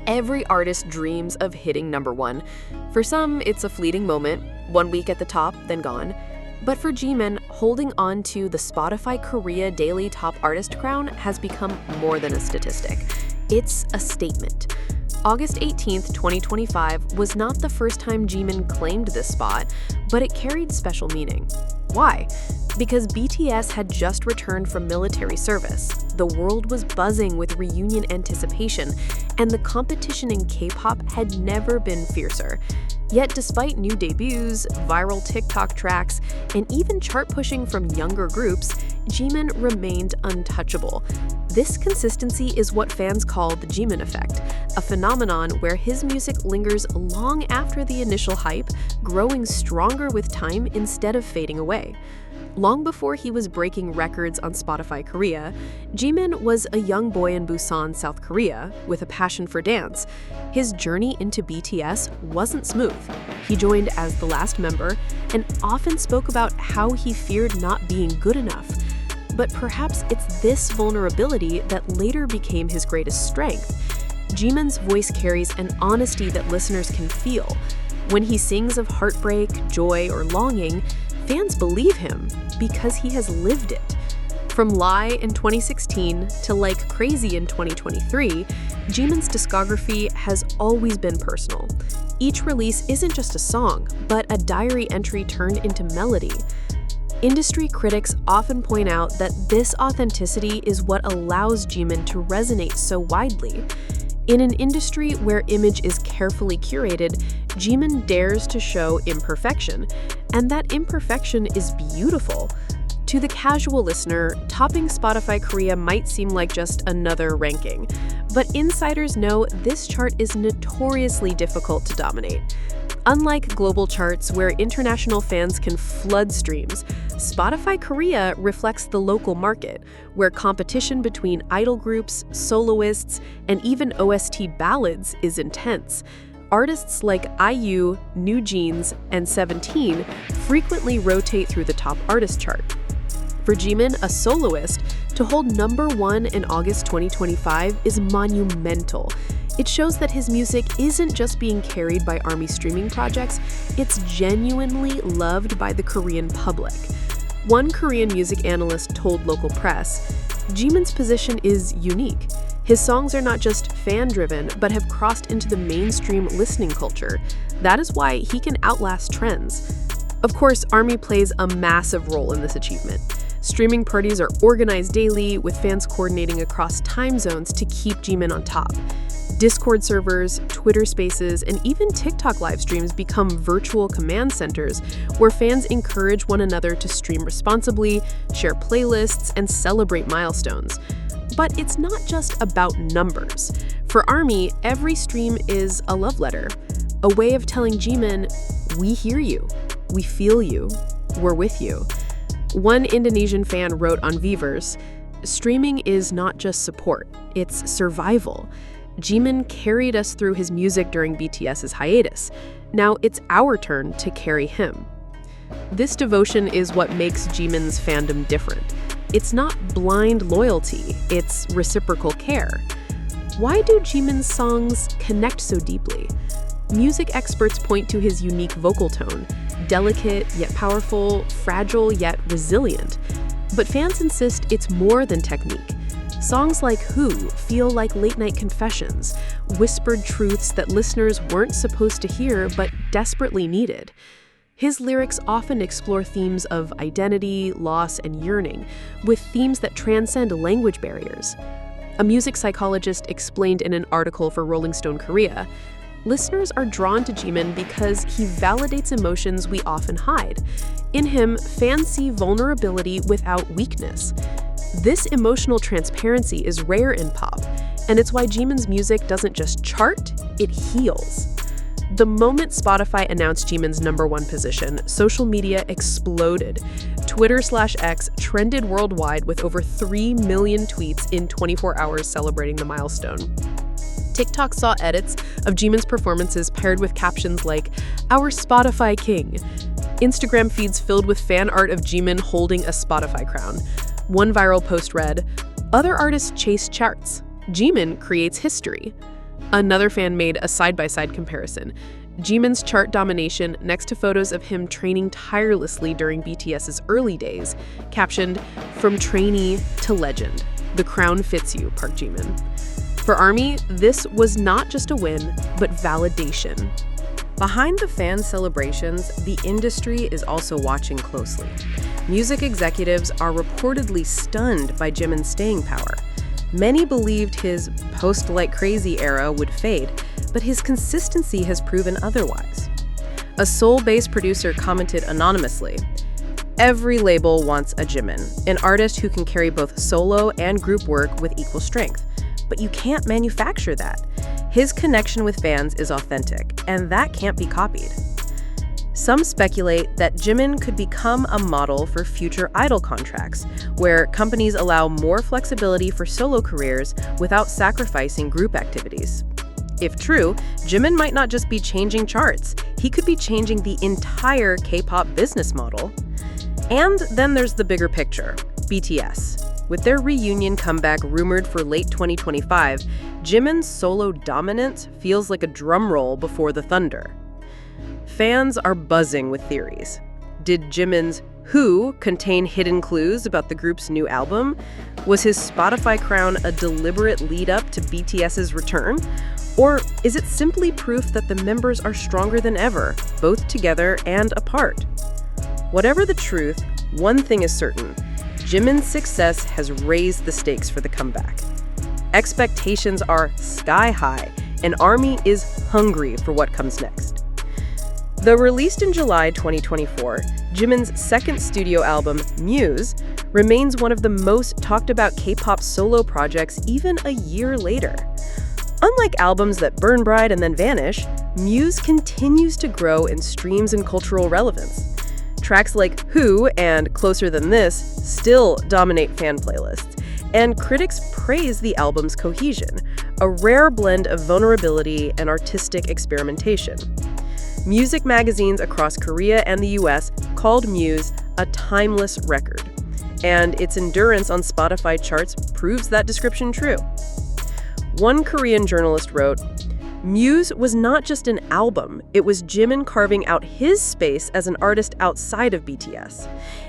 Every artist dreams of hitting #1. For some, it's a fleeting moment, 1 week at the top, then gone. But for Jimin, holding on to the Spotify Korea Daily Top Artist crown has become more than a statistic. It's a statement. August 18th, 2025 was not the first time Jimin claimed this spot, but it carried special meaning. Why? Because BTS had just returned from military service, the world was buzzing with reunion anticipation, and the competition in K-pop had never been fiercer. Yet despite new debuts, viral TikTok tracks, and even chart pushing from younger groups, Jimin remained untouchable. This consistency is what fans call the Jimin effect, a phenomenon where his music lingers long after the initial hype, growing stronger with time instead of fading away. Long before he was breaking records on Spotify Korea, Jimin was a young boy in Busan, South Korea, with a passion for dance. His journey into BTS wasn't smooth. He joined as the last member and often spoke about how he feared not being good enough. But perhaps it's this vulnerability that later became his greatest strength. Jimin's voice carries an honesty that listeners can feel. When he sings of heartbreak, joy, or longing, fans believe him because he has lived it. From Lie in 2016 to Like Crazy in 2023, Jimin's discography has always been personal. Each release isn't just a song, but a diary entry turned into melody. Industry critics often point out that this authenticity is what allows Jimin to resonate so widely. In an industry where image is carefully curated, Jimin dares to show imperfection, and that imperfection is beautiful. To the casual listener, topping Spotify Korea might seem like just another ranking, but insiders know this chart is notoriously difficult to dominate. Unlike global charts where international fans can flood streams, Spotify Korea reflects the local market, where competition between idol groups, soloists, and even OST ballads is intense. Artists like IU, New Jeans, and 17 frequently rotate through the top artist chart. For Jimin, a soloist, to hold #1 in August 2025 is monumental. It shows that his music isn't just being carried by ARMY streaming projects, it's genuinely loved by the Korean public. One Korean music analyst told local press, "Jimin's position is unique. His songs are not just fan-driven, but have crossed into the mainstream listening culture. That is why he can outlast trends." Of course, ARMY plays a massive role in this achievement. Streaming parties are organized daily, with fans coordinating across time zones to keep Jimin on top. Discord servers, Twitter Spaces, and even TikTok live streams become virtual command centers where fans encourage one another to stream responsibly, share playlists, and celebrate milestones. But it's not just about numbers. For ARMY, every stream is a love letter, a way of telling Jimin, "We hear you, we feel you, we're with you." One Indonesian fan wrote on Weverse, "Streaming is not just support, it's survival. Jimin carried us through his music during BTS's hiatus. Now it's our turn to carry him." This devotion is what makes Jimin's fandom different. It's not blind loyalty, it's reciprocal care. Why do Jimin's songs connect so deeply? Music experts point to his unique vocal tone, delicate yet powerful, fragile yet resilient. But fans insist it's more than technique. Songs like Who feel like late-night confessions, whispered truths that listeners weren't supposed to hear but desperately needed. His lyrics often explore themes of identity, loss, and yearning, with themes that transcend language barriers. A music psychologist explained in an article for Rolling Stone Korea, "Listeners are drawn to Jimin because he validates emotions we often hide. In him, fans see vulnerability without weakness. This emotional transparency is rare in pop, and it's why Jimin's music doesn't just chart, it heals." The moment Spotify announced Jimin's #1 position, social media exploded. Twitter/X trended worldwide with over 3 million tweets in 24 hours celebrating the milestone. TikTok saw edits of Jimin's performances paired with captions like, "Our Spotify King." Instagram feeds filled with fan art of Jimin holding a Spotify crown. One viral post read, "Other artists chase charts. Jimin creates history." Another fan made a side-by-side comparison. Jimin's chart domination next to photos of him training tirelessly during BTS's early days, captioned, "From trainee to legend. The crown fits you, Park Jimin." For ARMY, this was not just a win, but validation. Behind the fan celebrations, the industry is also watching closely. Music executives are reportedly stunned by Jimin's staying power. Many believed his post-like crazy era would fade, but his consistency has proven otherwise. A Seoul-based producer commented anonymously, "Every label wants a Jimin, an artist who can carry both solo and group work with equal strength. But you can't manufacture that. His connection with fans is authentic, and that can't be copied." Some speculate that Jimin could become a model for future idol contracts, where companies allow more flexibility for solo careers without sacrificing group activities. If true, Jimin might not just be changing charts, he could be changing the entire K-pop business model. And then there's the bigger picture, BTS. With their reunion comeback rumored for late 2025, Jimin's solo dominance feels like a drum roll before the thunder. Fans are buzzing with theories. Did Jimin's Who contain hidden clues about the group's new album? Was his Spotify crown a deliberate lead-up to BTS's return? Or is it simply proof that the members are stronger than ever, both together and apart? Whatever the truth, one thing is certain. Jimin's success has raised the stakes for the comeback. Expectations are sky high, and ARMY is hungry for what comes next. Though released in July 2024, Jimin's second studio album, Muse, remains one of the most talked about K-pop solo projects even a year later. Unlike albums that burn bright and then vanish, Muse continues to grow in streams and cultural relevance. Tracks like Who and Closer Than This still dominate fan playlists, and critics praise the album's cohesion, a rare blend of vulnerability and artistic experimentation. Music magazines across Korea and the US called Muse a timeless record, and its endurance on Spotify charts proves that description true. One Korean journalist wrote, "Muse was not just an album, it was Jimin carving out his space as an artist outside of BTS.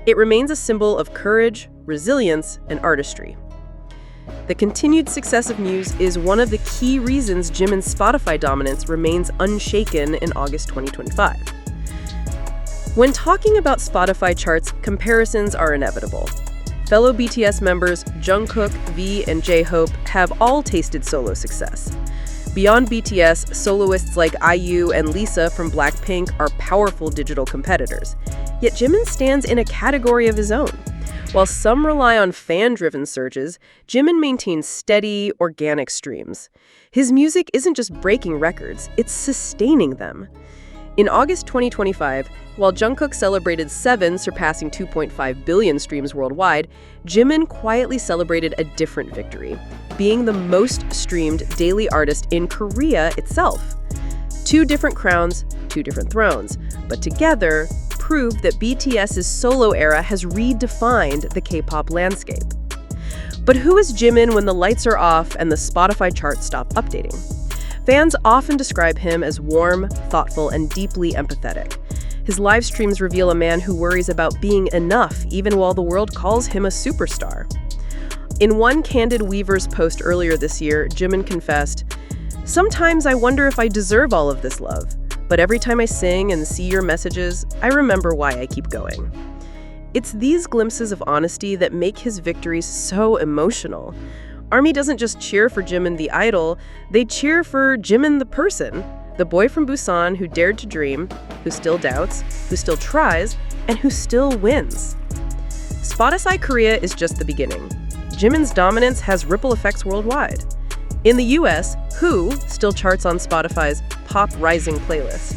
It remains a symbol of courage, resilience, and artistry." The continued success of Muse is one of the key reasons Jimin's Spotify dominance remains unshaken in August 2025. When talking about Spotify charts, comparisons are inevitable. Fellow BTS members Jungkook, V, and J-Hope have all tasted solo success. Beyond BTS, soloists like IU and Lisa from Blackpink are powerful digital competitors. Yet Jimin stands in a category of his own. While some rely on fan-driven surges, Jimin maintains steady, organic streams. His music isn't just breaking records, it's sustaining them. In August 2025, while Jungkook celebrated 7, surpassing 2.5 billion streams worldwide, Jimin quietly celebrated a different victory, being the most streamed daily artist in Korea itself. 2 different crowns, 2 different thrones, but together proved that BTS's solo era has redefined the K-pop landscape. But who is Jimin when the lights are off and the Spotify charts stop updating? Fans often describe him as warm, thoughtful, and deeply empathetic. His live streams reveal a man who worries about being enough even while the world calls him a superstar. In one Candid Weavers post earlier this year, Jimin confessed, "Sometimes I wonder if I deserve all of this love, but every time I sing and see your messages, I remember why I keep going." It's these glimpses of honesty that make his victories so emotional. ARMY doesn't just cheer for Jimin the idol, they cheer for Jimin the person, the boy from Busan who dared to dream, who still doubts, who still tries, and who still wins. Spotify Korea is just the beginning. Jimin's dominance has ripple effects worldwide. In the US, Who still charts on Spotify's Pop Rising playlist.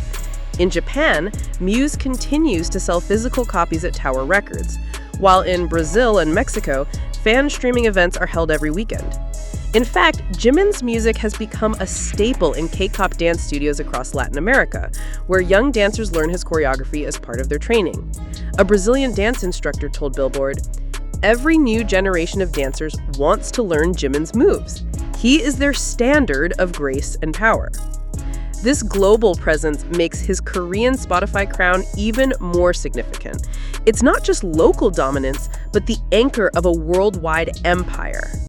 In Japan, Muse continues to sell physical copies at Tower Records, while in Brazil and Mexico, fan streaming events are held every weekend. In fact, Jimin's music has become a staple in K-pop dance studios across Latin America, where young dancers learn his choreography as part of their training. A Brazilian dance instructor told Billboard, "Every new generation of dancers wants to learn Jimin's moves. He is their standard of grace and power. This global presence makes his Korean Spotify crown even more significant. It's not just local dominance, but the anchor of a worldwide empire.